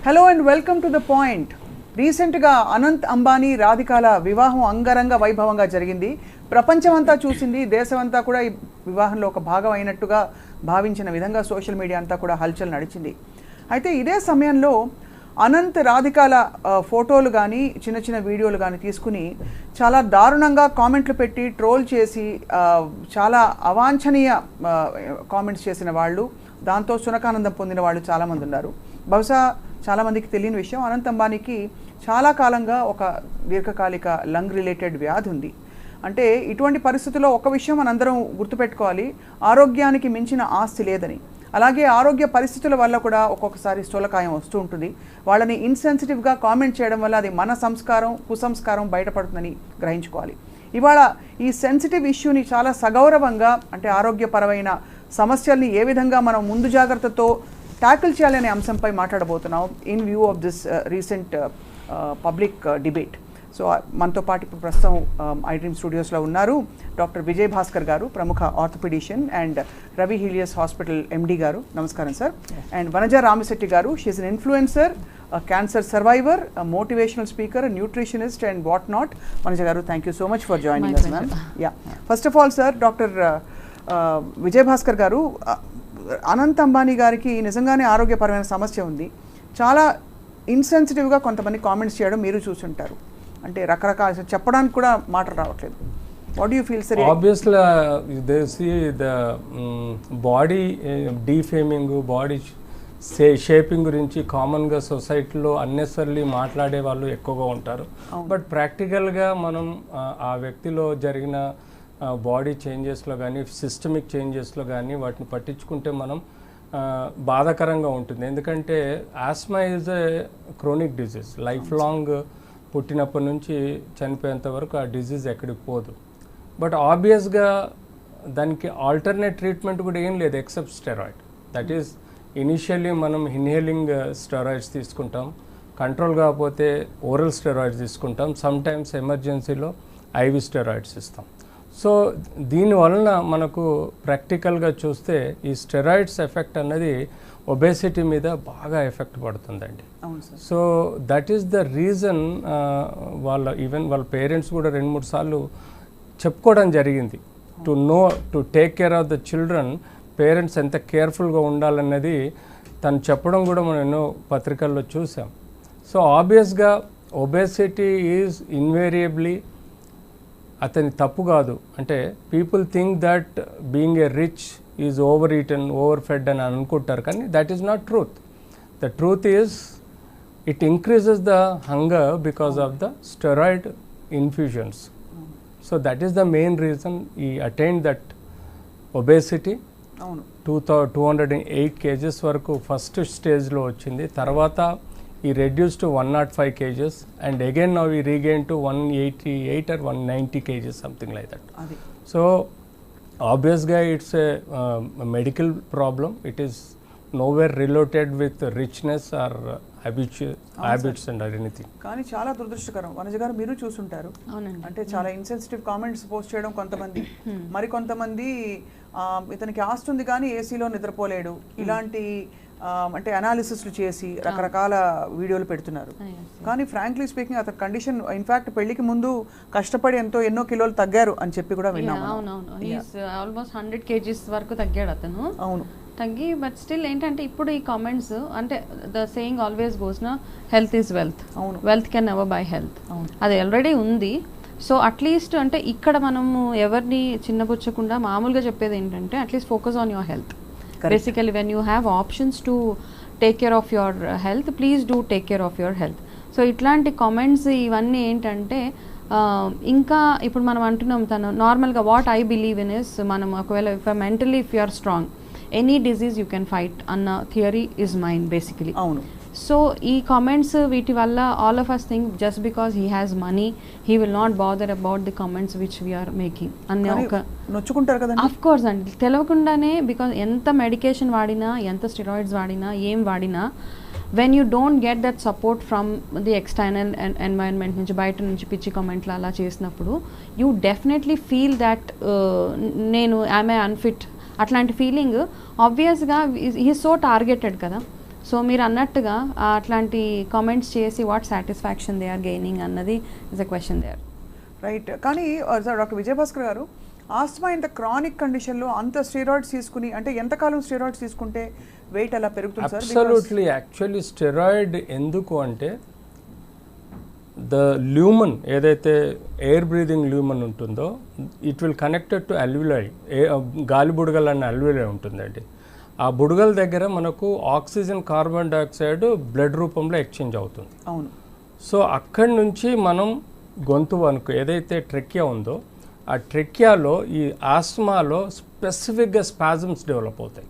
Hello and welcome to the point. రీసెంట్గా అనంత్ అంబానీ రాధికాల వివాహం అంగరంగ వైభవంగా జరిగింది. ప్రపంచమంతా చూసింది, దేశమంతా కూడా ఈ వివాహంలో ఒక భాగం అయినట్టుగా భావించిన విధంగా సోషల్ మీడియా అంతా కూడా హల్చల్ నడిచింది. అయితే ఇదే సమయంలో అనంత్ రాధికాల ఫోటోలు కానీ చిన్న చిన్న వీడియోలు కానీ తీసుకుని చాలా దారుణంగా కామెంట్లు పెట్టి ట్రోల్ చేసి చాలా అవాంఛనీయ కామెంట్స్ చేసిన వాళ్ళు, దాంతో సునకానందం పొందిన వాళ్ళు చాలామంది ఉన్నారు. బహుశా చాలామందికి తెలియని విషయం, అనంత్ అంబానీకి చాలా కాలంగా ఒక దీర్ఘకాలిక లంగ్ రిలేటెడ్ వ్యాధి ఉంది. అంటే ఇటువంటి పరిస్థితుల్లో ఒక విషయం మనందరం గుర్తుపెట్టుకోవాలి, ఆరోగ్యానికి మించిన ఆస్తి లేదని. అలాగే ఆరోగ్య పరిస్థితుల వల్ల కూడా ఒక్కొక్కసారి స్థూలకాయం వస్తూ ఉంటుంది. వాళ్ళని ఇన్సెన్సిటివ్గా కామెంట్ చేయడం వల్ల అది మన సంస్కారం, కుసంస్కారం బయటపడుతుందని గ్రహించుకోవాలి. ఇవాళ ఈ సెన్సిటివ్ ఇష్యూని చాలా సగౌరవంగా, అంటే ఆరోగ్యపరమైన సమస్యల్ని ఏ విధంగా మనం ముందు జాగ్రత్తతో ట్యాకిల్ చేయాలనే అంశంపై మాట్లాడబోతున్నాం in view of this recent public debate. So మనతో పాటు ఇప్పుడు ప్రస్తుతం ఐ డ్రీమ్ స్టూడియోస్లో ఉన్నారు డాక్టర్ విజయ్ భాస్కర్ గారు, ప్రముఖ orthopedician, and Ravi Helios hospital MD garu. నమస్కారం sir. And Vanaja Ramasetti garu, she's an influencer, cancer survivor, motivational speaker, nutritionist and what not. Vanaja garu, thank you so much for joining us, ma'am. Yeah, first of all sir, doctor Vijay Bhaskar garu, Anant Ambani గారికి నిజంగానే ఆరోగ్యపరమైన సమస్య ఉంది. చాలా ఇన్సెన్సిటివ్గా కొంతమంది comments చేయడం మీరు చూసుంటారు. అంటే రకరకాల చెప్పడానికి కూడా మాటలు రావట్లేదు. What you feel sir? Obviously they see the body defaming, body shaping గురించి కామన్గా సొసైటీలో అన్నెసర్లీ మాట్లాడే వాళ్ళు ఎక్కువగా ఉంటారు. బట్ ప్రాక్టికల్గా మనం ఆ వ్యక్తిలో జరిగిన బాడీ చేంజెస్లో కానీ సిస్టమిక్ చేంజెస్లో కానీ వాటిని పట్టించుకుంటే మనం బాధాకరంగా ఉంటుంది. ఎందుకంటే asthma is a chronic disease, life long, పుట్టినప్పటి నుంచి చనిపోయేంత వరకు ఆ డిజీజ్ ఎక్కడికి పోదు. బట్ ఆబ్వియస్గా దానికి ఆల్టర్నేట్ ట్రీట్మెంట్ కూడా ఏం లేదు except steroid. That is initially మనం ఇన్హేలింగ్ స్టెరాయిడ్స్ తీసుకుంటాం, కంట్రోల్ కాకపోతే ఓరల్ స్టెరాయిడ్స్ తీసుకుంటాం, సమ్ టైమ్స్ ఎమర్జెన్సీలో ఐవి స్టెరాయిడ్స్ ఇస్తాం. సో దీనివలన మనకు ప్రాక్టికల్గా చూస్తే ఈ స్టెరాయిడ్స్ ఎఫెక్ట్ అన్నది ఒబేసిటీ మీద బాగా ఎఫెక్ట్ పడుతుందండి. So that is the reason even వాళ్ళ పేరెంట్స్ కూడా 2-3 సార్లు చెప్పుకోవడం జరిగింది. To take care of the children, parents ఎంత కేర్ఫుల్గా ఉండాలన్నది తను చెప్పడం కూడా మనం ఎన్నో పత్రికల్లో చూసాం. సో ఆబ్వియస్గా ఒబేసిటీ ఈజ్ ఇన్వేరియబ్లీ అతని తప్పు కాదు. అంటే people think that being a rich is over eaten, over fed అని అనుకుంటారు, కానీ that is not truth. The truth is it increases the hunger because of the steroid infusions. So that is the main reason he attain that obesity. 208 kgs వరకు first స్టేజ్లో వచ్చింది. తర్వాత he reduced to 105 kgs and again now he regained to 188 or 190 kgs, something like that. So obviously it's a medical problem. It is nowhere related with richness or habits and anything. కానీ చాలా దురదృష్టకరం. వనజ గారు, మీరు చూసుంటారు, అంటే చాలా insensitive comments post చేయడం కొంతమంది, మరి కొంతమంది ఇతనికి ఆస్తి ఉంది కానీ ఏసీలో నిద్రపోలేడు, ఇలాంటి అంటే అనాలిసిస్లు చేసి రకరకాల వీడియోలు పెడుతున్నారు. కానీ ఫ్రాంక్లీ స్పీకింగ్ అతని కండిషన్, ఇన్ఫాక్ట్ పెళ్లికి ముందు కష్టపడి ఎన్నో కిలోలు తగ్గారు అని చెప్పి కూడా విన్నాము. ఆల్మోస్ట్ 100 kgs వరకు తగ్గాడు అతను. అవును, తగ్గి బట్ స్టిల్ ఏంటంటే ఇప్పుడు ఈ కామెంట్స్, అంటే ద సేయింగ్ ఆల్వేస్ గోస్ నా, health is wealth, wealth can never by health. అది ఆల్రెడీ ఉంది. సో అట్లీస్ట్ అంటే ఇక్కడ మనము ఎవరిని చిన్నపుచ్చకుండా మామూలుగా చెప్పేది ఏంటంటే at least focus on your health. Basically when you have options to take care of your health, please do take care of your health. So ఇట్లాంటి కామెంట్స్ ఇవన్నీ ఏంటంటే ఇంకా ఇప్పుడు మనం అంటున్నాం, తను నార్మల్గా what I believe in is, మనం ఒకవేళ mentally if you are strong, any disease you can fight అన్న థియరీ ఇస్ మైన్ బేసికలీ. అవును. సో ఈ కామెంట్స్ వీటి వల్ల all of us think just because he has money he will not bother about the comments which we're making అనే ఒక నొచ్చుకుంటారు కదా. Of course అండి, తెలియకుండానే, బికాస్ ఎంత మెడికేషన్ వాడినా, ఎంత స్టెరాయిడ్స్ వాడినా, ఏం వాడినా when you don't get that support from the external environment నుంచి, బయట నుంచి పిచ్చి కామెంట్లు అలా చేసినప్పుడు యూ డెఫినెట్లీ ఫీల్ దట్ నేను ఐఎమ్ ఏ అన్ఫిట్ అట్లాంటి ఫీలింగ్ ఆబ్వియస్గా హీ సో టార్గెటెడ్ కదా. సో మీరు అన్నట్టుగా అట్లాంటి కామెంట్స్ చేసి what satisfaction they are gaining అన్నది is a question they are. Right. కానీ డాక్టర్ విజయభాస్కర్ గారు, ఆస్మా ఇంత క్రానిక్ కండిషన్లో అంత స్టెరాయిడ్స్ తీసుకుని అంటే ఎంతకాలం స్టెరాయిడ్స్ తీసుకుంటే వెయిట్ అలా పెరుగుతుంది సార్? అబ్సల్యూట్లీ. యాక్చువల్లీ స్టెరాయిడ్ ఎందుకు అంటే ద ల్యూమన్ ఏదైతే ఎయిర్ బ్రీదింగ్ ల్యూమన్ ఉంటుందో ఇట్ విల్ కనెక్టెడ్ టు అల్విలై, గాలి బుడగలు అన్న అల్విలై ఉంటుందండి. ఆ బుడగల దగ్గర మనకు ఆక్సిజన్, కార్బన్ డైఆక్సైడ్ బ్లడ్ రూపంలో ఎక్స్చేంజ్ అవుతుంది. అవును. సో అక్కడి నుంచి మనం గొంతు వరకు ఏదైతే ట్రెక్యా ఉందో ఆ ట్రెక్యాలో ఈ ఆస్మాలో స్పెసిఫిక్గా స్పాజమ్స్ డెవలప్ అవుతాయి.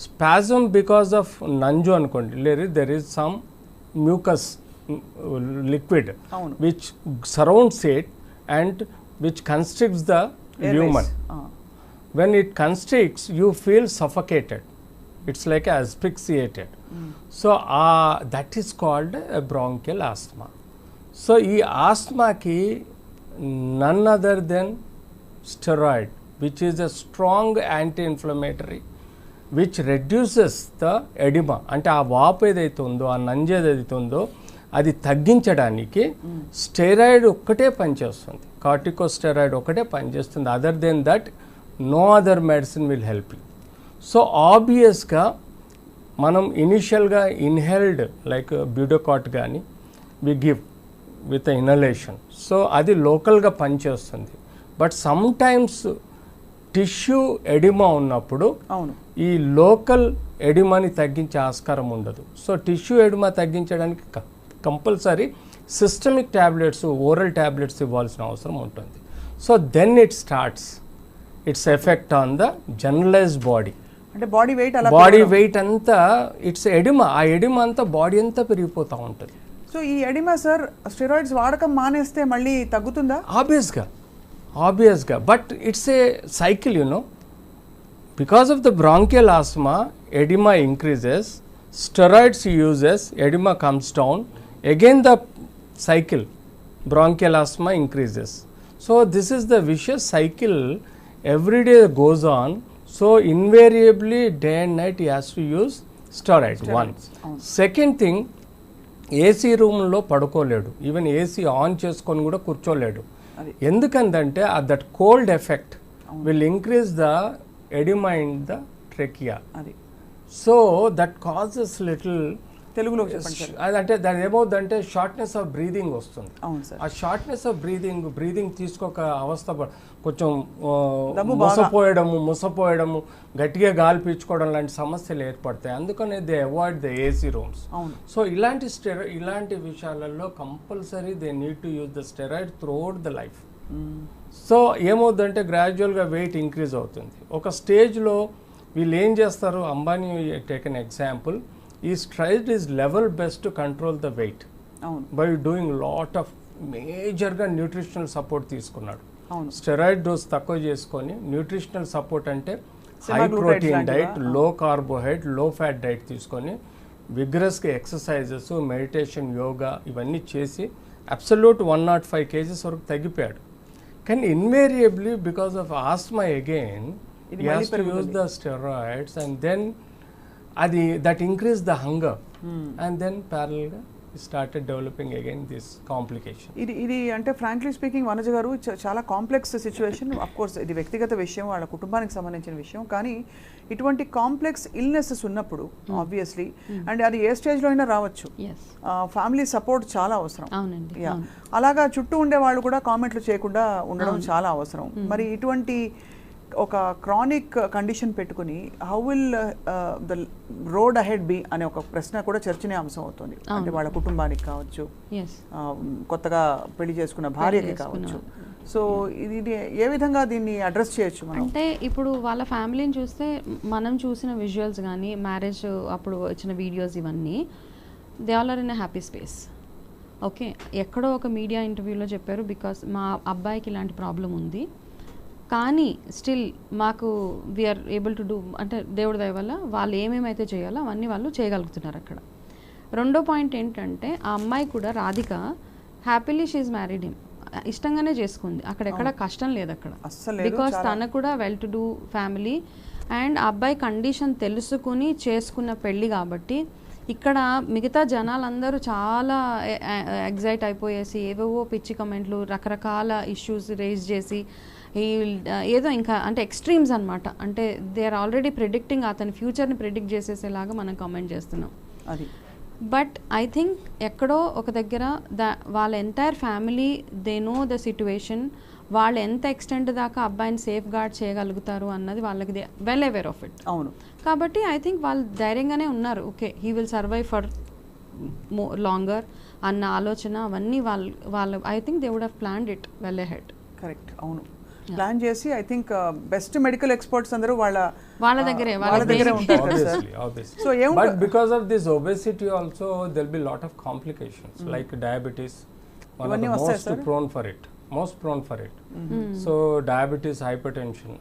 స్పాజమ్ బికాస్ ఆఫ్ నంజు అనుకోండి, లేదు there is some mucus liquid which surrounds it and which constricts the lumen. When it constricts, you feel suffocated. It's like asphyxiated. So that is called a bronchial asthma. So ee asthma ki none other than steroid, which is a strong anti-inflammatory, which reduces the edema. అంటే ఆ వాపు ఏదైతే ఉందో, ఆ నంజు ఏదైతే ఉందో అది తగ్గించడానికి స్టెరాయిడ్ ఒక్కటే పనిచేస్తుంది, కార్టికోస్టెరాయిడ్ ఒకటే పనిచేస్తుంది. Other than that no other medicine will help you. So ఆబ్వియస్గా మనం ఇనిషియల్గా ఇన్హెల్డ్ లైక్ బ్యూడోకాట్ కానీ we give with inhalation. So అది లోకల్గా పనిచేస్తుంది. But sometimes tissue edema ఉన్నప్పుడు ఈ లోకల్ ఎడిమాని తగ్గించే ఆస్కారం ఉండదు. సో టిష్యూ ఎడిమా తగ్గించడానికి compulsory systemic tablets, oral tablets ఇవ్వాల్సిన అవసరం ఉంటుంది. So then it starts its effect on the generalized body. అంటే బాడీ వెయిట్ అంతా ఇట్స్ ఎడిమా, ఆ ఎడిమా అంతా బాడీ అంతా పెరిగిపోతూ ఉంటుంది. సో ఈ ఎడిమా సార్ స్టెరాయిడ్స్ వాడకం మానేస్తే మళ్ళీ తగ్గుతుందా? ఆబ్వియస్గా but it's a cycle, you know. Because of the bronchial asthma edema increases, steroids uses, edema comes down, again the cycle, bronchial asthma increases. So this is the vicious cycle, every day goes on. So invariably day and night he has to use steroid. One. Second thing, AC రూమ్లో పడుకోలేడు, even AC on చేసుకొని కూడా కూర్చోలేడు. ఎందుకంటే that cold effect will increase the oedema in the trachea. So that causes little, తెలుగులో అంటే దాని ఏమవుతుందంటే shortness of breathing వస్తుంది. ఆ షార్ట్నెస్ ఆఫ్ బ్రీదింగ్ తీసుకోక అవస్థ, కొంచెం ముసపోయడము, గట్టిగా గాలి పీల్చుకోవడం లాంటి సమస్యలు ఏర్పడతాయి. అందుకనే they avoid the AC rooms. So ఇలాంటి విషయాలలో compulsory they need to use the steroid throughout the life. So ఏమవుతుందంటే గ్రాడ్యువల్గా వెయిట్ ఇంక్రీజ్ అవుతుంది. ఒక స్టేజ్లో వీళ్ళు ఏం చేస్తారు, అంబానీ టేక్ ఎన్ ఎగ్జాంపుల్, ఈ steroid is level best to control the weight by doing lot of మేజర్గా న్యూట్రిషనల్ సపోర్ట్ తీసుకున్నాడు. స్టెరాయిడ్ డోస్ తక్కువ చేసుకొని న్యూట్రిషనల్ సపోర్ట్ అంటే హై ప్రోటీన్ డైట్, లో కార్బోహైడ్రేట్, లో ఫ్యాట్ డైట్ తీసుకొని విగ్రస్గా ఎక్సర్సైజెస్, మెడిటేషన్, యోగా ఇవన్నీ చేసి అబ్సల్యూట్ 105 kgs వరకు తగ్గిపోయాడు. కానీ invariably because of asthma again he has to use the steroids and then that increase the hunger and then parallel he started developing again this complication. ఇది అంటే frankly speaking Vanaja గారు చాలా complex situation. Of course ఇది వ్యక్తిగత విషయం, వాళ్ళ కుటుంబానికి సంబంధించిన విషయం. కానీ ఇటువంటి కాంప్లెక్స్ ఇల్నెసెస్ ఉన్నప్పుడు ఆబ్వియస్లీ అండ్ అది ఏ స్టేజ్లో అయినా రావచ్చు, ఫ్యామిలీ సపోర్ట్ చాలా అవసరం. అలాగా చుట్టూ ఉండే వాళ్ళు కూడా కామెంట్లు చేయకుండా ఉండడం చాలా అవసరం. మరి ఇటువంటి ఒక క్రానిక్ కండిషన్ పెట్టుకుని how will the road ahead be అనే ఒక ప్రశ్న కూడా చర్చనీయాంశం అవుతుంది. అంటే వాళ్ళ కుటుంబానికి కావచ్చు, కొత్తగా పెళ్లి చేసుకున్న భార్యకి కావచ్చు. సో ఇది ఏ విధంగా దీన్ని అడ్రస్ చేయొచ్చు మనం? అంటే ఇప్పుడు వాళ్ళ ఫ్యామిలీని చూస్తే మనం చూసిన విజువల్స్ కానీ, మ్యారేజ్ అప్పుడు వచ్చిన వీడియోస్ ఇవన్నీ, they all are in a happy space. Okay, ఎక్కడో ఒక మీడియా ఇంటర్వ్యూలో చెప్పారు, బికాస్ మా అబ్బాయికి ఇలాంటి ప్రాబ్లం ఉంది, కానీ స్టిల్ మాకు వీఆర్ ఏబుల్ టు డూ, అంటే దేవుడి దయ వల్ల వాళ్ళు ఏమేమైతే చేయాలో అవన్నీ వాళ్ళు చేయగలుగుతున్నారు అక్కడ. రెండో పాయింట్ ఏంటంటే ఆ అమ్మాయి కూడా Radhika happily she married him, ఇష్టంగానే చేసుకుంది, అక్కడెక్కడ కష్టం లేదు అక్కడ, బికాస్ తన కూడా well to do family and ఆ అబ్బాయి కండిషన్ తెలుసుకుని చేసుకున్న పెళ్ళి కాబట్టి ఇక్కడ మిగతా జనాలందరూ చాలా ఎగ్జైట్ అయిపోయేసి ఏవేవో పిచ్చి కమెంట్లు రకరకాల ఇష్యూస్ రేజ్ చేసి ఏదో ఇంకా అంటే ఎక్స్ట్రీమ్స్ అనమాట, అంటే దే ఆర్ ఆల్రెడీ ప్రిడిక్టింగ్ అతని ఫ్యూచర్ని ప్రిడిక్ట్ చేసేసేలాగా మనం కామెంట్ చేస్తున్నాం. అది బట్ ఐ థింక్ ఎక్కడో ఒక దగ్గర వాళ్ళ entire family they know the situation, వాళ్ళు ఎంత ఎక్స్టెంట్ దాకా అబ్బాయిని సేఫ్ గార్డ్ చేయగలుగుతారు అన్నది వాళ్ళకి వెల్ అవేర్ ఆఫ్ ఇట్. అవును, కాబట్టి ఐ థింక్ వాళ్ళు ధైర్యంగానే ఉన్నారు, okay he will survive for longer అన్న ఆలోచన అవన్నీ వాళ్ళు I think they would have planned it well ahead. Correct, అవును, ప్లాన్ చేసి I think best medical experts అందరూ వాళ్ళ దగ్గరే ఉంటారు కదా sir. So but because of this obesity also there be lot of complications like diabetes, one of the most prone for it. So diabetes, hypertension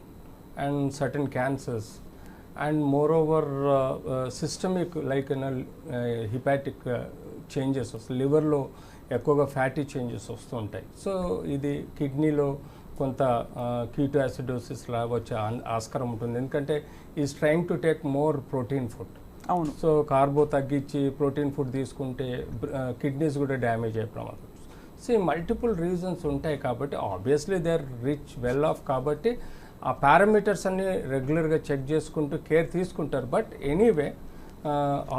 and certain cancers and moreover systemic like hepatic changes, లివర్లో ఎక్కువగా fatty changes వస్తూ ఉంటాయి. So ఇది కిడ్నీలో కొంత ketoacidosis లాగా వచ్చే ఆస్కారం ఉంటుంది, ఎందుకంటే is trying to take more protein food. అవును, సో కార్బో తగ్గించి ప్రోటీన్ ఫుడ్ తీసుకుంటే కిడ్నీస్ కూడా డ్యామేజ్ అయ్యే ప్రమాదం. సో మల్టిపుల్ రీజన్స్ ఉంటాయి కాబట్టి obviously they are rich well off కాబట్టి ఆ పారామీటర్స్ అన్ని రెగ్యులర్గా చెక్ చేసుకుంటూ కేర్ తీసుకుంటారు. But anyway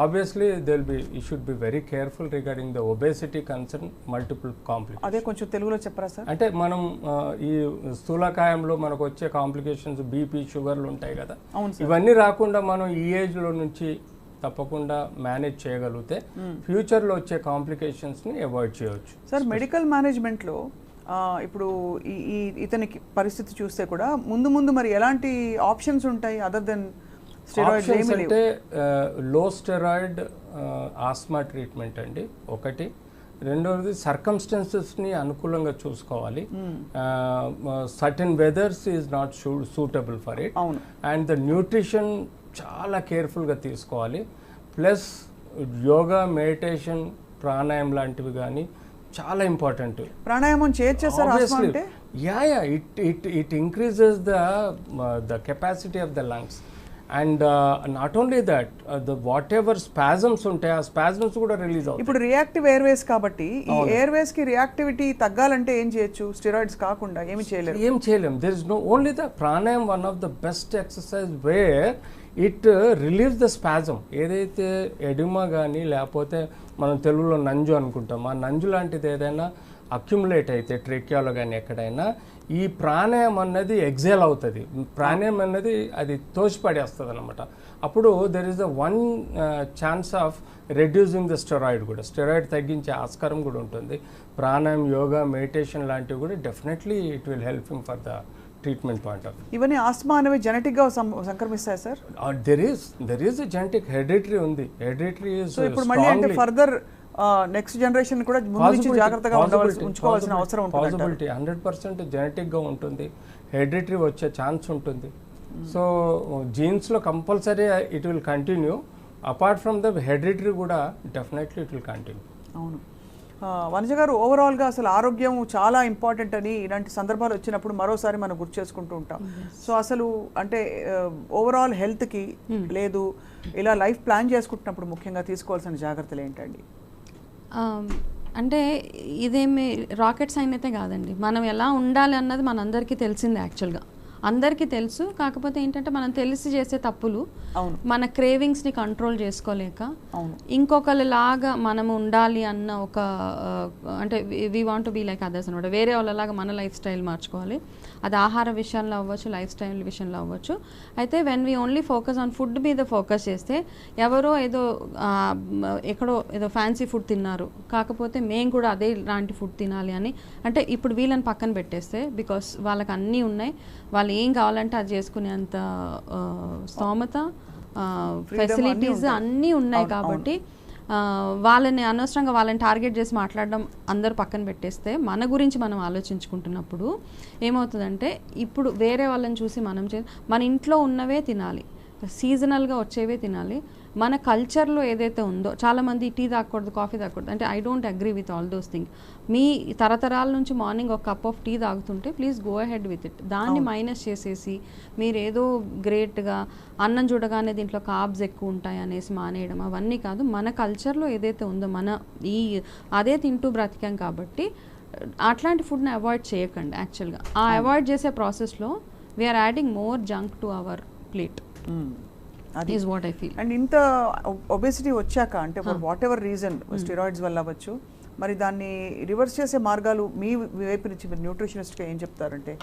obviously there will be, you should be very careful regarding the obesity concern, multiple complications. అదే కొంచెం తెలుగులో చెప్పరా సార్? అంటే మనం ఈ స్థూలకాయంలో మనకు వచ్చే కాంప్లికేషన్స్ బీపీ, షుగర్లు ఉంటాయి కదా, ఇవన్నీ రాకుండా మనం ఈ ఏజ్లో నుంచి తప్పకుండా మేనేజ్ చేయగలిగితే ఫ్యూచర్లో వచ్చే కాంప్లికేషన్స్ని అవాయిడ్ చేయవచ్చు. సార్ మెడికల్ మేనేజ్మెంట్లో ఇప్పుడు ఇతనికి పరిస్థితి చూస్తే కూడా ముందు మరి ఎలాంటి ఆప్షన్స్ ఉంటాయి అదర్ దెన్ ఆప్షన్స్ అంటే లో స్టెరాయిడ్ ఆస్మా ట్రీట్మెంట్ అండి ఒకటి. రెండవది సర్కమ్స్టెన్సెస్ని అనుకూలంగా చూసుకోవాలి. Certain weathers is not suitable for it. And the nutrition చాలా కేర్ఫుల్గా తీసుకోవాలి. ప్లస్ యోగా, మెడిటేషన్, ప్రాణాయామం లాంటివి కానీ చాలా ఇంపార్టెంట్. ప్రాణాయామం చేయొచ్చా sir? Yeah it increases the capacity of the lungs. And not only that what ever spasms ఉంటాయి ఆ స్పాజమ్స్ కూడా రిలీజ్ అవుతాయి. ఇప్పుడు రియాక్టివ్ ఎయిర్వేస్ కాబట్టి ఈ ఎయిర్వేస్ కి రియాక్టివిటీ తగ్గాలంటే ఏం చేయొచ్చు? స్టెరాయిడ్స్ కాకుండా ఏం చేయలేం. There is no only the pranayama one of the best exercise where it relieves the spasm. ఏదైతే ఎడిమా కానీ లేకపోతే మనం తెలుగులో నంజు అనుకుంటాం, ఆ నంజు లాంటిది ఏదైనా అక్యుములేట్ అయితే ట్రేకియాలో కానీ ఎక్కడైనా ఈ ప్రాణాయామం అన్నది ఎగ్జేల్ అవుతుంది. ప్రాణాయామం అన్నది అది తోసిపడేస్తుంది అనమాట. అప్పుడు there is the one chance of reducing the steroid కూడా, స్టెరాయిడ్ తగ్గించే ఆస్కారం కూడా ఉంటుంది. ప్రాణాయామం, యోగా, మెడిటేషన్ లాంటివి కూడా definitely it will helping for the treatment point of. ఇవన్నీ ఆస్మా అనేవి జెనెటిక్గా సంక్రమిస్తాయి sir? There is genetic hereditary ఉంది. హెరిడిటరీ సో ఇప్పుడు మళ్ళీ అంటే ఫర్దర్ నెక్స్ట్ జనరేషన్ కూడా ముందు నుంచి జాగ్రత్తగా ఉంచుకోవాల్సిన అవసరం ఉంటుంది. పాసిబిలిటీ 100% జెనెటిక్గా ఉంటుంది, హెరిడిటరీ వచ్చే ఛాన్స్ ఉంటుంది. సో జీన్స్లో compulsory it will continue. Apart from the hereditary కూడా డెఫినెట్లీ ఇట్ విల్ కంటిన్యూ. అవును. వనజ గారు, ఓవరాల్గా అసలు ఆరోగ్యం చాలా ఇంపార్టెంట్ అని ఇలాంటి సందర్భాలు వచ్చినప్పుడు మరోసారి మనం గుర్తు చేసుకుంటూ ఉంటాం. సో అసలు అంటే ఓవరాల్ హెల్త్కి లేదు ఇలా లైఫ్ ప్లాన్ చేసుకుంటున్నప్పుడు ముఖ్యంగా తీసుకోవాల్సిన జాగ్రత్తలు ఏంటండి? అంటే ఇదేమి రాకెట్ సైన్ అయితే కాదండి. మనం ఎలా ఉండాలి అన్నది మనందరికీ తెలిసిందే. యాక్చువల్గా అందరికీ తెలుసు. కాకపోతే ఏంటంటే మనం తెలిసి చేసే తప్పులు, మన క్రేవింగ్స్ని కంట్రోల్ చేసుకోలేక ఇంకొకరిలాగా మనం ఉండాలి అన్న ఒక అంటే we want to be like others అనమాట. వేరే వాళ్ళలాగా మన లైఫ్ స్టైల్ మార్చుకోవాలి. అది ఆహార విషయంలో అవ్వచ్చు, లైఫ్ స్టైల్ విషయంలో అవ్వచ్చు. అయితే when we only focus on food మీద ఫోకస్ చేస్తే ఎవరో ఏదో ఎక్కడో ఏదో ఫ్యాన్సీ ఫుడ్ తిన్నారు, కాకపోతే మేము కూడా అదే లాంటి ఫుడ్ తినాలి అని అంటే ఇప్పుడు వీళ్ళని పక్కన పెట్టేస్తే, బికాస్ వాళ్ళకి అన్నీ ఉన్నాయి, వాళ్ళు ఏం కావాలంటే అది చేసుకునేంత స్తోమత, ఫెసిలిటీస్ అన్నీ ఉన్నాయి. కాబట్టి వాళ్ళని అనవసరంగా వాళ్ళని టార్గెట్ చేసి మాట్లాడడం అందరూ పక్కన పెట్టేస్తే మన గురించి మనం ఆలోచించుకుంటున్నప్పుడు ఏమవుతుందంటే ఇప్పుడు వేరే వాళ్ళని చూసి మన ఇంట్లో ఉన్నవే తినాలి. సీజనల్గా వచ్చేవే తినాలి. మన కల్చర్లో ఏదైతే ఉందో, చాలామంది టీ తాగకూడదు, కాఫీ తాగకూడదు అంటే I don't agree with all those thing. మీ తరతరాల నుంచి మార్నింగ్ ఒక కప్ ఆఫ్ టీ తాగుతుంటే please go ahead with it. దాన్ని మైనస్ చేసేసి మీరు ఏదో గ్రేట్గా అన్నం చూడగానే దీంట్లో కార్బ్స్ ఎక్కువ ఉంటాయి అనేసి మానేయడం అవన్నీ కాదు. మన కల్చర్లో ఏదైతే ఉందో అదే తింటూ బ్రతికాం కాబట్టి అట్లాంటి ఫుడ్ని అవాయిడ్ చేయకండి. యాక్చువల్గా ఆ అవాయిడ్ చేసే ప్రాసెస్లో we're adding more junk to our plate. అది is what I feel. And ఇంత ఒబేసిటీ వచ్చాక అంటే for whatever reason steroids వల్ల అవ్వచ్చు, మరి దాన్ని రివర్స్ చేసే మార్గాలు మీ వైపు నుంచి మీరు న్యూట్రిషనిస్ట్గా ఏం చెప్తారంటే?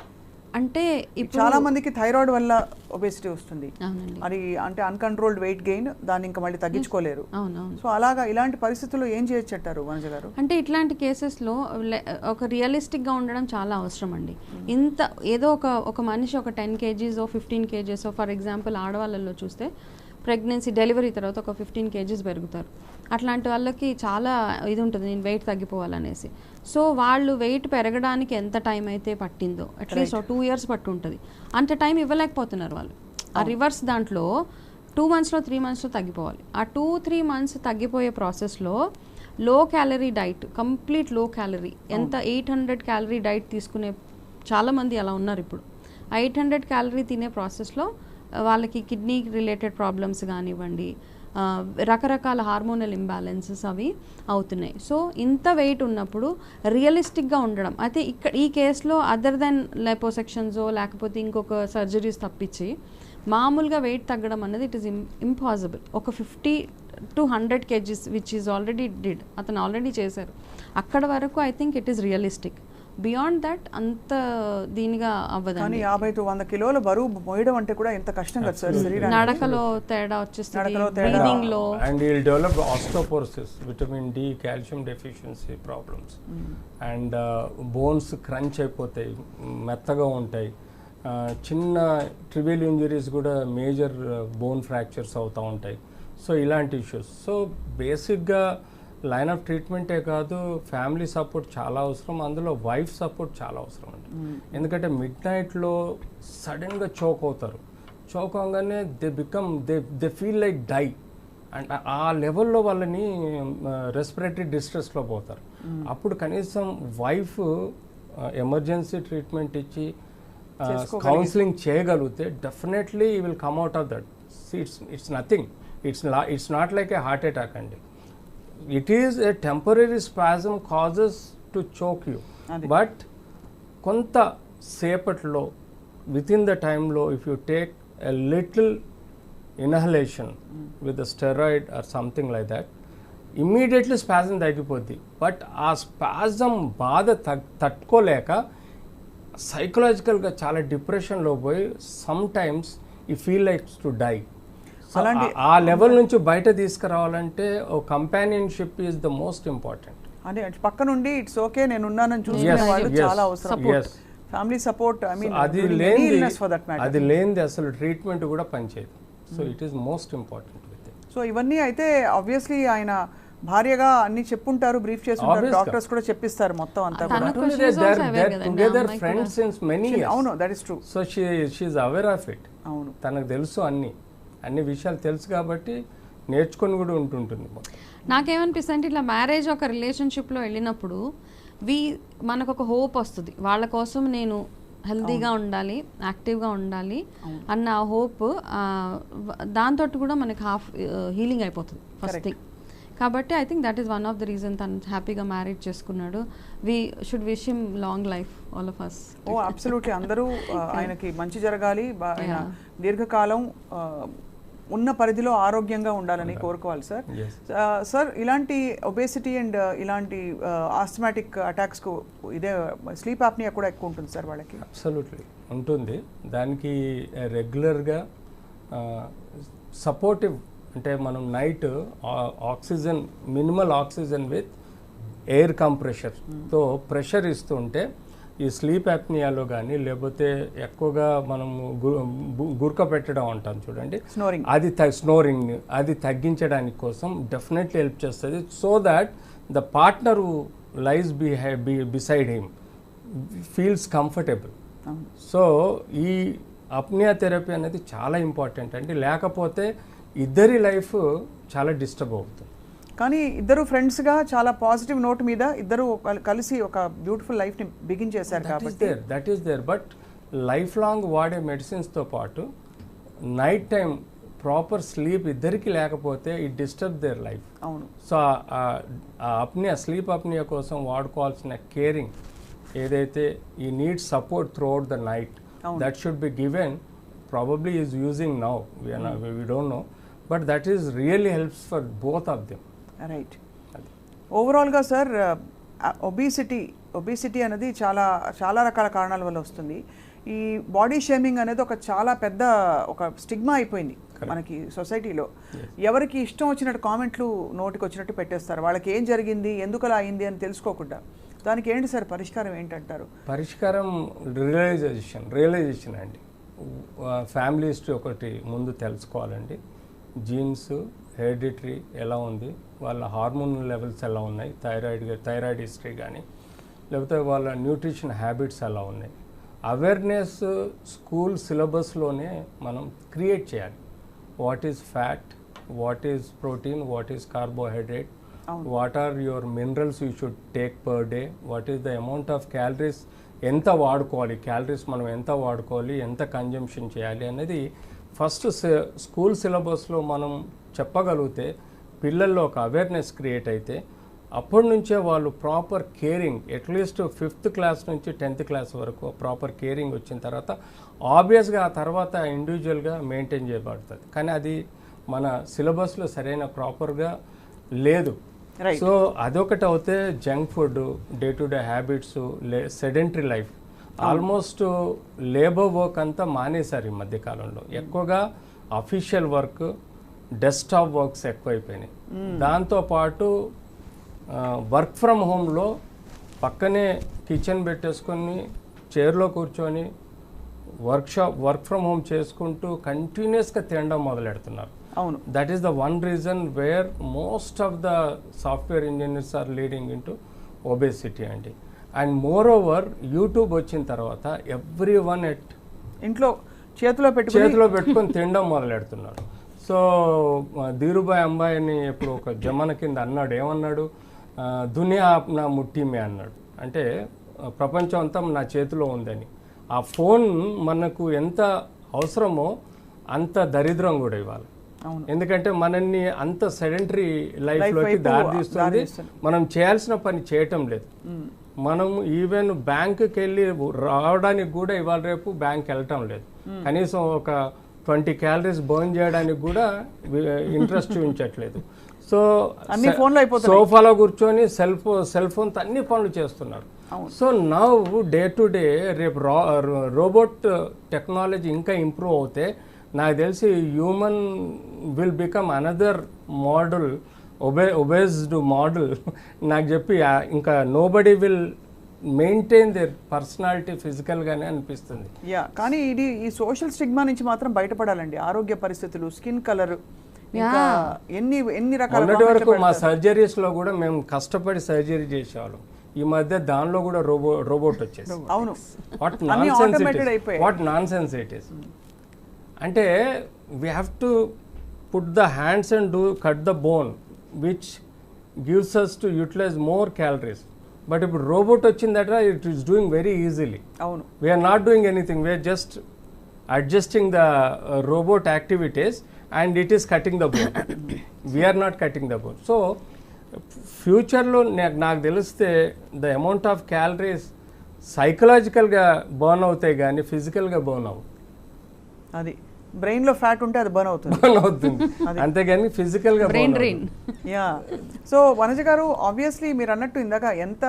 అంటే ఇప్పుడు చాలా మందికి థైరాయిడ్ వల్ల ఒబేసిటీ వస్తుంది, అవునండి, అది అంటే అన్కంట్రోల్డ్ వెయిట్ గెయిన్, దాన్ని ఇంకా మళ్ళీ తగ్గించుకోలేరు. అవునవును. సో అలాగా ఇలాంటి పరిస్థితుల్లో ఏం చేయొచ్చు అంటారు వనజ గారు? అంటే ఇట్లాంటి కేసెస్లో ఒక రియలిస్టిక్గా ఉండడం చాలా అవసరం అండి. ఇంత ఏదో ఒక మనిషి ఒక 10 kgs 15 kgs ఫర్ ఎగ్జాంపుల్ ఆడవాళ్ళల్లో చూస్తే ప్రెగ్నెన్సీ డెలివరీ తర్వాత ఒక 15 kgs పెరుగుతారు. అట్లాంటి వాళ్ళకి చాలా ఇది ఉంటుంది, నేను వెయిట్ తగ్గిపోవాలనేసి. సో వాళ్ళు వెయిట్ పెరగడానికి ఎంత టైం అయితే పట్టిందో అట్లీస్ట్ 2 years పట్టు ఉంటుంది, అంత టైం ఇవ్వలేకపోతున్నారు వాళ్ళు. ఆ రివర్స్ దాంట్లో 2 monthsలో 3 monthsలో తగ్గిపోవాలి. ఆ 2-3 months తగ్గిపోయే ప్రాసెస్లో low calorie diet, complete low calorie, ఎంత 800 calorie డైట్ తీసుకునే చాలామంది అలా ఉన్నారు ఇప్పుడు. 800 calorie తినే ప్రాసెస్లో వాళ్ళకి కిడ్నీ రిలేటెడ్ ప్రాబ్లమ్స్ కానివ్వండి, రకరకాల హార్మోనల్ ఇంబ్యాలెన్సెస్ అవి అవుతున్నాయి. సో ఇంత వెయిట్ ఉన్నప్పుడు రియలిస్టిక్గా ఉండడం, అయితే ఈ కేసులో అదర్ దెన్ లైపోసెక్షన్సో లేకపోతే ఇంకొక సర్జరీస్ తప్పించి మామూలుగా వెయిట్ తగ్గడం అనేది ఇట్ ఈస్ ఇంపాసిబుల్. ఒక 50 to 100 kgs which is already అతను ఆల్రెడీ చేశారు, అక్కడ వరకు I think it is realistic. Beyond that అంత దీనిగా అవ్వదు. కానీ 50 to 100 కిలోల బరువు మోయడం అంటే కూడా ఎంత కష్టం కదా సార్. నడకలో తేడా వచ్చేస్తుంది, బ్రీదింగ్ లో, and will develop osteoporosis, vitamin D, calcium deficiency problems, and bones crunch అయిపోతాయి, మెత్తగా ఉంటాయి. చిన్న ట్రివియల్ ఇంజరీస్ కూడా మేజర్ బోన్ ఫ్రాక్చర్స్ అవుతూ ఉంటాయి. సో ఇలాంటి ఇష్యూస్. సో బేసిక్గా లైన్ ఆఫ్ ట్రీట్మెంటే కాదు, ఫ్యామిలీ సపోర్ట్ చాలా అవసరం, అందులో వైఫ్ సపోర్ట్ చాలా అవసరం అండి. ఎందుకంటే మిడ్ నైట్లో సడన్గా చోక్ అవుతారు, చోక్ అవగానే they feel like die, and ఆ లెవెల్లో వాళ్ళని రెస్పిరేటరీ డిస్ట్రెస్లో పోతారు. అప్పుడు కనీసం వైఫ్ ఎమర్జెన్సీ ట్రీట్మెంట్ ఇచ్చి కౌన్సిలింగ్ చేయగలిగితే definitely he will come out of that. It's nothing, it's not like a heart attack అండి. It is a temporary spasm causes to choke you, but కొంత సేపట్లో within the time లో if you take a little inhalation with a steroid or something like that, immediately spasm తగ్గిపోద్ది. But ఆ spasm బాధ తట్టుకోలేక సైకలాజికల్గా చాలా డిప్రెషన్లో పోయి sometimes you feel like to die. ఆ లెవెల్ నుంచి బయట తీసుకురావాలంటే ఓ companionship is the most important. అదే పక్క నుండి ఇట్స్ ఓకే నేను ఉన్నానని చూసుకునే వాళ్ళు చాలా అవసరం. ఫ్యామిలీ సపోర్ట్, ఐ మీన్ అది లేనిది అసలు ట్రీట్మెంట్ కూడా పనిచేయదు. So it is most important. So ఇవన్నీ అయితే ఆబ్వియస్లీ ఆయన భార్యగా అన్ని చెప్పుంటారు, బ్రీఫ్ చేస్తుంటారు, డాక్టర్స్ కూడా చెప్పిస్తారు మొత్తం అంతా కూడా. Together friends since many years. అవును, that is true. So she is aware of it. అవును, తనకు తెలుసు, అన్ని విషయాలు తెలుసు కాబట్టి నేర్చుకొని కూడా ఉంటుంటుంది. నాకేమనిపిస్తుంది అంటే ఇట్లా మ్యారేజ్ ఒక రిలేషన్షిప్లో వెళ్ళినప్పుడు మనకు ఒక హోప్ వస్తుంది, వాళ్ళ కోసం నేను హెల్తీగా ఉండాలి, యాక్టివ్గా ఉండాలి అన్న హోప్, దాంతో కూడా మనకి హాఫ్ హీలింగ్ అయిపోతుంది ఫస్ట్ థింగ్. కాబట్టి I think that is one of the reason తను హ్యాపీగా మ్యారేజ్ చేసుకున్నాడు. We should wish him long life, all of us. Oh absolutely, అందరూ ఆయనకి మంచి జరగాలి, ఆయన దీర్ఘకాలం ఉన్న పరిధిలో ఆరోగ్యంగా ఉండాలని కోరుకోవాలి సార్. సార్, ఇలాంటి ఒబేసిటీ అండ్ ఇలాంటి ఆస్థమాటిక్ అటాక్స్కు ఇదే స్లీప్ ఆప్నియా కూడా ఎక్కువ ఉంటుంది సార్ వాళ్ళకి? అబ్సల్యూట్లీ ఉంటుంది. దానికి రెగ్యులర్గా సపోర్టివ్, అంటే మనం night oxygen, minimal oxygen with air కంప్రెషర్తో ప్రెషర్ ఇస్తుంటే ఈ స్లీప్ యాప్నియాలో కానీ లేకపోతే ఎక్కువగా మనం గురక పెట్టడం అంటాం చూడండి, అది స్నోరింగ్, అది తగ్గించడానికి కోసం డెఫినెట్లీ హెల్ప్ చేస్తుంది. So that the partner who lies beside him feels comfortable. So apnea therapy అనేది చాలా ఇంపార్టెంట్ అండి, లేకపోతే ఇద్దరి లైఫ్ చాలా డిస్టర్బ్ అవుతుంది. కానీ ఇద్దరు ఫ్రెండ్స్గా చాలా పాజిటివ్ నోట్ మీద ఇద్దరు కలిసి ఒక బ్యూటిఫుల్ లైఫ్ని బిగిన్ చేశారు కాబట్టి that is there. But life long వాడే మెడిసిన్స్తో పాటు నైట్ టైం ప్రాపర్ స్లీప్ ఇద్దరికి లేకపోతే ఇట్ డిస్టర్బ్ దేర్ లైఫ్. అవును. సో అప్నియా, స్లీప్ అప్నియా కోసం వాడుకోవాల్సిన కేరింగ్ ఏదైతే ఈ need support throughout the night, that should be given. Probably is using now, we don't know, but that is really helps for both of them. Right. ఓవరాల్గా sir, obesity అనేది చాలా రకాల కారణాల వల్ల వస్తుంది. ఈ బాడీ షేమింగ్ అనేది ఒక చాలా పెద్ద ఒక స్టిగ్మా అయిపోయింది మనకి సొసైటీలో. ఎవరికి ఇష్టం వచ్చినట్టు కామెంట్లు నోటికి వచ్చినట్టు పెట్టేస్తారు, వాళ్ళకి ఏం జరిగింది, ఎందుకు అలా అయింది అని తెలుసుకోకుండా. దానికి ఏంటి సార్ పరిష్కారం ఏంటంటారు? పరిష్కారం రియలైజేషన్ అండి. ఫ్యామిలీ హిస్టరీ ఒకటి ముందు తెలుసుకోవాలండి. జీన్స్, హెరిడిటరీ ఎలా ఉంది, వాళ్ళ హార్మోనల్ లెవెల్స్ ఎలా ఉన్నాయి, థైరాయిడ్ హిస్టరీ కానీ, లేకపోతే వాళ్ళ న్యూట్రిషన్ హ్యాబిట్స్ ఎలా ఉన్నాయి. అవేర్నెస్ స్కూల్ సిలబస్లోనే మనం క్రియేట్ చేయాలి. What is fat, what is protein, what is carbohydrate, what are your minerals you should take per day, what is the amount of calories, ఎంత వాడుకోవాలి, calories మనం ఎంత వాడుకోవాలి, ఎంత కన్జంప్షన్ చేయాలి అనేది ఫస్ట్ స్కూల్ సిలబస్లో మనం చెప్పగలిగితే, పిల్లల్లో ఒక అవేర్నెస్ క్రియేట్ అయితే, అప్పటి నుంచే వాళ్ళు proper caring, at least 5th class నుంచి 10th క్లాస్ వరకు ప్రాపర్ కేరింగ్ వచ్చిన తర్వాత ఆబ్వియస్గా ఆ తర్వాత ఇండివిజువల్గా మెయింటైన్ చేయబడుతుంది. కానీ అది మన సిలబస్లో సరైన ప్రాపర్గా లేదు. సో అదొకటి అవుతే junk food, day to day habits, sedentary life, almost labour work అంతా మానేశారు ఈ మధ్యకాలంలో. ఎక్కువగా అఫీషియల్ వర్క్, డెస్క్టాప్ వర్క్స్ ఎక్కువైపోయినాయి. దాంతోపాటు వర్క్ ఫ్రమ్ హోమ్లో పక్కనే కిచెన్ పెట్టేసుకొని చైర్లో కూర్చొని వర్క్ ఫ్రమ్ హోమ్ చేసుకుంటూ కంటిన్యూస్గా తినడం మొదలెడుతున్నారు. అవును. That is the one reason where most of the software engineers are leading in to obesity అండి. అండ్ మోర్ ఓవర్ యూట్యూబ్ వచ్చిన తర్వాత ఎవ్రీ వన్ ఇంట్లో చేతిలో పెట్టుకొని తినడం మొదలెడుతున్నారు. సో ధీరుభాయ్ అంబానీ ఇప్పుడు ఒక జమాన కింద అన్నాడు, ఏమన్నాడు, దునియా నా ముట్టిమే అన్నాడు. అంటే ప్రపంచం అంతా నా చేతిలో ఉందని. ఆ ఫోన్ మనకు ఎంత అవసరమో అంత దరిద్రం కూడా ఇవ్వాలి. ఎందుకంటే మనల్ని అంత సెడెంటరీ లైఫ్లోకి దారితీస్తుంది. మనం చేయాల్సిన పని చేయటం లేదు. మనం ఈవెన్ బ్యాంకుకి వెళ్ళి రావడానికి కూడా ఇవాళ రేపు బ్యాంక్ వెళ్ళటం లేదు. కనీసం ఒక 20 క్యాలరీస్ బర్న్ చేయడానికి కూడా ఇంట్రెస్ట్ చూపించట్లేదు. సో అన్ని ఫోన్లో అయిపోతుంది. సోఫాలో కూర్చొని సెల్ ఫోన్తో అన్ని పనులు చేస్తున్నారు. So now day to day రేపు రోబోట్ టెక్నాలజీ ఇంకా ఇంప్రూవ్ అవుతే నాకు తెలిసి human will become another model, obese model. నాకు చెప్పి ఇంకా nobody will maintain their personality ఫిజికల్గానే అనిపిస్తుంది. కానీ ఇది ఈ సోషల్ స్టిగ్మా నుంచి మాత్రం బయటపడాలండి. ఆరోగ్య పరిస్థితులు, స్కిన్ కలర్, ఎన్ని రకాల. మొన్నటి వరకు మా సర్జరీస్లో కూడా మేము కష్టపడి సర్జరీ చేసేవాళ్ళం. ఈ మధ్య దానిలో కూడా రోబోట్ వచ్చేసి. అవును. What nonsense it is. అంటే we have to put the hands and cut the bone which gives us to utilise more calories. But ఇప్పుడు రోబోట్ వచ్చిందట, it is doing very easily. అవును. We're not doing anything, we're just adjusting the robot activities and it is cutting the bone. We're not cutting the bone. So ఫ్యూచర్లో నాకు తెలిస్తే the amount of calories సైకలాజికల్గా burn అవుతాయి కానీ ఫిజికల్గా burn అవ్వవు. అది బ్రెయిన్లో ఫ్యాట్ ఉంటే అది బర్న్ అవుతుంది, అంతేగాని ఫిజికల్గా బ్రెయిన్ డ్రైన్. సో వనజ గారు, ఆబ్వియస్లీ మీరు అన్నట్టు ఇందాక ఎంత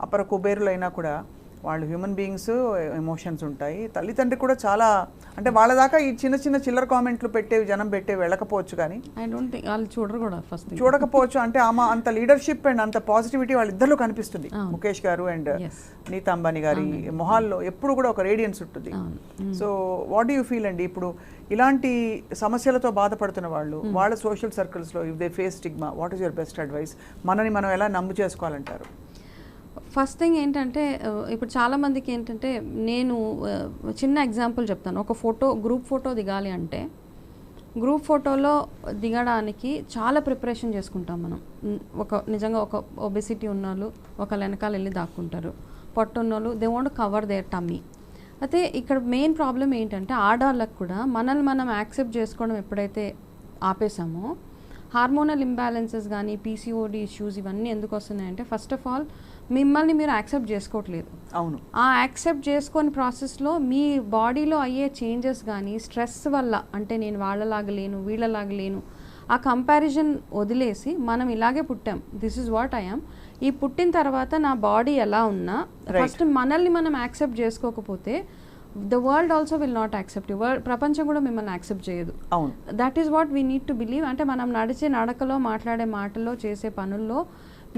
అపర కుబేరులైనా కూడా వాళ్ళు హ్యూమన్ బీయింగ్స్, ఎమోషన్స్ ఉంటాయి. తల్లిదండ్రి కూడా చాలా, అంటే వాళ్ళ దాకా ఈ చిన్న చిల్లర కామెంట్లు పెట్టేవి, జనం పెట్టేవి వెళ్ళకపోవచ్చు, కానీ ఐ డోంట్ థింక్ వాళ్ళు చూడరు కూడా, ఫస్ట్ చూడకపోవచ్చు. అంటే అంత లీడర్షిప్ అండ్ అంత పాజిటివిటీ వాళ్ళిద్దరిలో కనిపిస్తుంది. ముఖేష్ గారు అండ్ నీతా అంబానీ గారి మొహాల్లో ఎప్పుడు కూడా ఒక రేడియన్స్ ఉంటుంది. So what do you feel అండి, ఇప్పుడు ఇలాంటి సమస్యలతో బాధపడుతున్న వాళ్ళు, వాళ్ళ సోషల్ సర్కిల్స్లో if they face stigma, what is your best advice? మనని మనం ఎలా నమ్ము చేసుకోవాలంటారు? ఫస్ట్ థింగ్ ఏంటంటే ఇప్పుడు చాలా మందికి ఏంటంటే నేను చిన్న ఎగ్జాంపుల్ చెప్తాను. ఒక గ్రూప్ ఫోటో దిగాలి అంటే గ్రూప్ ఫోటోలో దిగడానికి చాలా ప్రిపరేషన్ చేసుకుంటాం మనం. నిజంగా ఒక ఒబెసిటీ ఉన్నోళ్ళు ఒకళ్ళ వెనకాల వెళ్ళి దాక్కుంటారు, పొట్ట ఉన్నోళ్ళు they want cover their tummy. అయితే ఇక్కడ మెయిన్ ప్రాబ్లం ఏంటంటే ఆడవాళ్ళకు కూడా మనల్ని మనం యాక్సెప్ట్ చేసుకోవడం ఎప్పుడైతే ఆపేసామో హార్మోనల్ ఇంబ్యాలెన్సెస్ కానీ పీసీఓడి ఇష్యూస్ ఇవన్నీ ఎందుకు వస్తున్నాయంటే ఫస్ట్ ఆఫ్ ఆల్ మిమ్మల్ని మీరు యాక్సెప్ట్ చేసుకోవట్లేదు. అవును. ఆ యాక్సెప్ట్ చేసుకొని ప్రాసెస్లో మీ బాడీలో అయ్యే చేంజెస్ కానీ స్ట్రెస్ వల్ల, అంటే నేను వాళ్ళలాగా లేను వీళ్ళలాగా లేను ఆ కంపారిజన్ వదిలేసి మనం ఇలాగే పుట్టాం, దిస్ ఇస్ వాట్ ఐఎమ్, ఈ పుట్టిన తర్వాత నా బాడీ ఎలా ఉన్నా ఫస్ట్ మనల్ని మనం యాక్సెప్ట్ చేసుకోకపోతే the world also will not accept. ప్రపంచం కూడా మిమ్మల్ని యాక్సెప్ట్ చేయదు. That is what we need to believe. అంటే మనం నడిచే నడకలో, మాట్లాడే మాటల్లో, చేసే పనుల్లో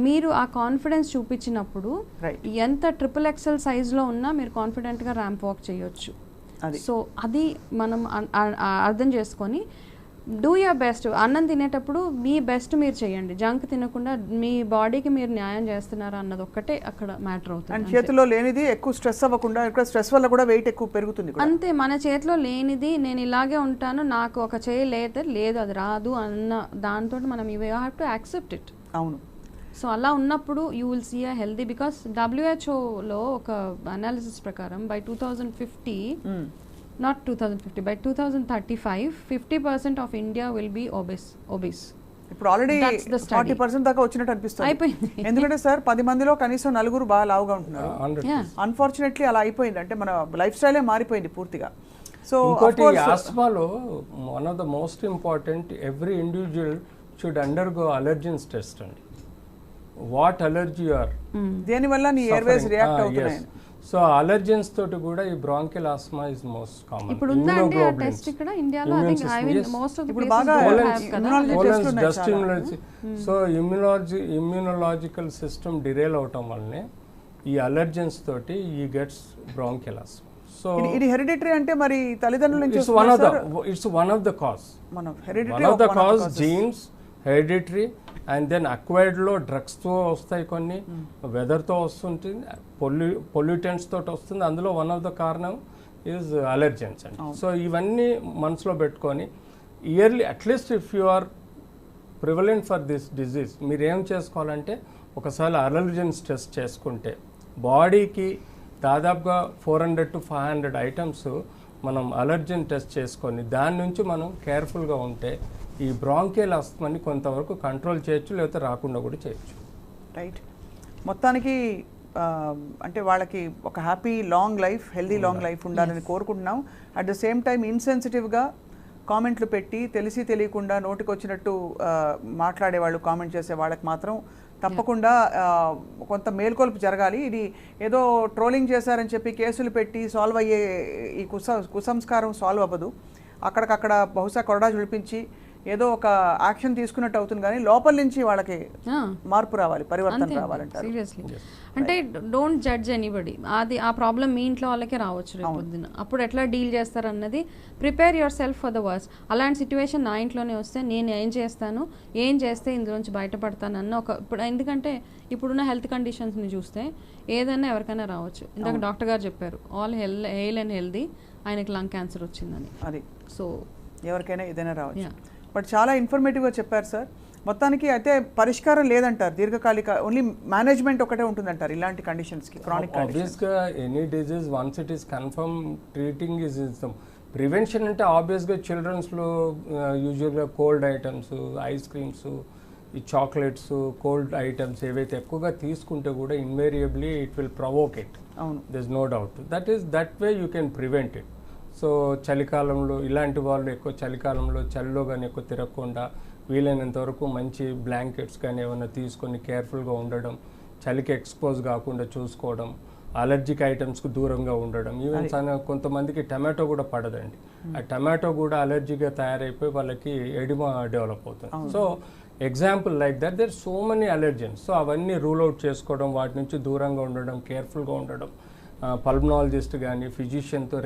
మీరు ఆ కాన్ఫిడెన్స్ చూపించినప్పుడు ఎంత XXL సైజ్లో ఉన్నా మీరు కాన్ఫిడెంట్గా ర్యాంప్ వాక్ చేయొచ్చు. సో అది మనం అర్థం చేసుకొని డూ యువర్ బెస్ట్. అన్నం తినేటప్పుడు మీ బెస్ట్ మీరు చేయండి, జంక్ తినకుండా మీ బాడీకి మీరు న్యాయం చేస్తున్నారా అన్నది ఒక్కటే అక్కడ మ్యాటర్ అవుతుంది. అండ్ చేతిలో లేనిది ఎక్కువ స్ట్రెస్ అవ్వకుండా, ఇక్కడ స్ట్రెస్ వల్ల కూడా వెయిట్ ఎక్కువ పెరుగుతుంది. అంతే, మన చేతిలో లేనిది నేను ఇలాగే ఉంటాను, నాకు ఒక చేయి లేదు అది రాదు అన్న దాంతో మనం you have to accept it. అవును. సో అలా ఉన్నప్పుడు you will see a healthy, because WHOలో ఒక అనాలిసిస్ ప్రకారం by 2050 not 2050 by 2035 50% of India will be obese. ఇప్పుడు ఆల్రెడీ 40% దాకా వచ్చినట్టు అనిపిస్తుంది. అయిపోయింది. ఎందుకంటే సార్ 10 మందిలో కనీసం 9 బాగా లావుగా ఉంటున్నారు. అన్ఫార్చునేట్లీ అలా అయిపోయింది. అంటే మన లైఫ్ స్టైలే మారిపోయింది పూర్తిగా. సో ఇంకోటి ఆస్మాలో one of the most important, every individual should undergo allergens test అండి. వాట్ అలర్జీ ఆర్, దేనివల్ల నీ ఎయిర్వేస్ రియాక్ట్ అవుతున్నాయి. సో అలర్జెన్స్ తోటి కూడా ఈ bronchial asthma is most common. ఇప్పుడు ఉందండి ఆ టెస్ట్ ఇక్కడ ఇండియాలో. I think I mean most of the ఇప్పుడు బాగా dust immunology. So immunological system derail అవటం వల్లనే ఈ అలర్జెన్స్ తోటి ఈ గెట్స్ బ్రాంకియల్ ఆస్మా. సో ఇది హెరిడిటరీ అంటే మరి తల్లిదండ్రుల నుంచి it's one of the cause. Hereditary one of the cause genes, hereditary, and then అక్వైర్డ్లో డ్రగ్స్తో వస్తాయి, కొన్ని వెదర్తో వస్తుంటుంది, పొల్యూటెంట్స్ తోటి వస్తుంది. అందులో వన్ ఆఫ్ ద కారణం ఈజ్ అలర్జెన్స్ అండి. సో ఇవన్నీ మనసులో పెట్టుకొని yearly at least if you are prevalent for this disease మీరు ఏం చేసుకోవాలంటే ఒకసారి అలర్జెన్స్ టెస్ట్ చేసుకుంటే బాడీకి దాదాపుగా 400 to 500 ఐటమ్స్ మనం అలర్జెన్ టెస్ట్ చేసుకొని దాని నుంచి మనం కేర్ఫుల్గా ఉంటే ఈ బ్రాంకియల్ ఆస్మాని కొంతవరకు కంట్రోల్ చేయొచ్చు, లేకపోతే రాకుండా కూడా చేయొచ్చు. రైట్. మొత్తానికి అంటే వాళ్ళకి ఒక happy long life, healthy long life ఉండాలని కోరుకుంటున్నాం. అట్ ద సేమ్ టైం ఇన్సెన్సిటివ్గా కామెంట్లు పెట్టి తెలిసి తెలియకుండా నోటికి వచ్చినట్టు మాట్లాడేవాళ్ళు, కామెంట్ చేసే వాళ్ళకి మాత్రం తప్పకుండా కొంత మేల్కొల్పు జరగాలి. ఇది ఏదో ట్రోలింగ్ చేశారని చెప్పి కేసులు పెట్టి సాల్వ్ అయ్యే ఈ కుసంస్కారం సాల్వ్ అవ్వదు. అక్కడికక్కడ బహుశా కొరడా జుడిపించి ఏదో ఒక యాక్షన్ తీసుకున్నట్టు అవుతుంది, కానీ లోపల నుంచి వాళ్ళకి మార్పు రావాలి, పరివర్తన రావాలంటారు. సీరియస్లీ. అంటే డోంట్ జడ్జ్ ఎనీబడి. అది ఆ ప్రాబ్లం మీ ఇంట్లో వాళ్ళకే రావచ్చు రేపు పొద్దున. అప్పుడు ఎట్లా డీల్ చేస్తారన్నది prepare yourself for the worst. అలాంటి సిచ్యువేషన్ నా ఇంట్లోనే వస్తే నేను ఏం చేస్తాను, ఏం చేస్తే ఇందులోంచి బయటపడతాను అన్న ఒక ఇప్పుడు, ఎందుకంటే ఇప్పుడున్న హెల్త్ కండిషన్స్ని చూస్తే ఏదైనా ఎవరికైనా రావచ్చు. ఇందాక డాక్టర్ గారు చెప్పారు ఆల్ హెయిల్ అండ్ హెల్దీ, ఆయనకి లంగ్ క్యాన్సర్ వచ్చిందని. అది సో ఎవరికైనా ఏదైనా రావచ్చు. బట్ చాలా ఇన్ఫర్మేటివ్గా చెప్పారు సార్. మొత్తానికి అయితే పరిష్కారం లేదంటారు, దీర్ఘకాలిక ఓన్లీ మేనేజ్మెంట్ ఒకటే ఉంటుందంటారు ఇలాంటి కండిషన్స్కి, క్రానిక్ కండిషన్స్. ఆబ్వియస్గా any disease once it is confirm treating is prevention. అంటే ఆబ్వియస్గా చిల్డ్రన్స్లో యూజువల్గా కోల్డ్ ఐటమ్స్, ఐస్ క్రీమ్స్, ఈ చాక్లెట్స్, కోల్డ్ ఐటమ్స్ ఏవైతే ఎక్కువగా తీసుకుంటే కూడా invariably it will provoke it. అవును, there is no doubt. That way you can prevent it. So చలికాలంలో ఇలాంటి వాళ్ళు ఎక్కువ చలికాలంలో చలిలో కానీ ఎక్కువ తిరగకుండా వీలైనంత వరకు మంచి బ్లాంకెట్స్ కానీ ఏమైనా తీసుకొని కేర్ఫుల్గా ఉండడం, చలికి ఎక్స్పోజ్ కాకుండా చూసుకోవడం, అలర్జిక్ ఐటమ్స్కి దూరంగా ఉండడం. ఈవెన్ కొంతమందికి టమాటో కూడా పడదండి, ఆ టమాటో కూడా అలర్జీగా తయారైపోయి వాళ్ళకి ఎడిమా డెవలప్ అవుతుంది. So example like that there so many allergens. So అవన్నీ రూల్ అవుట్ చేసుకోవడం, వాటి నుంచి దూరంగా ఉండడం, కేర్ఫుల్గా ఉండడం, పల్మనాలజిస్ట్ కానీ ఫిజిషియన్తో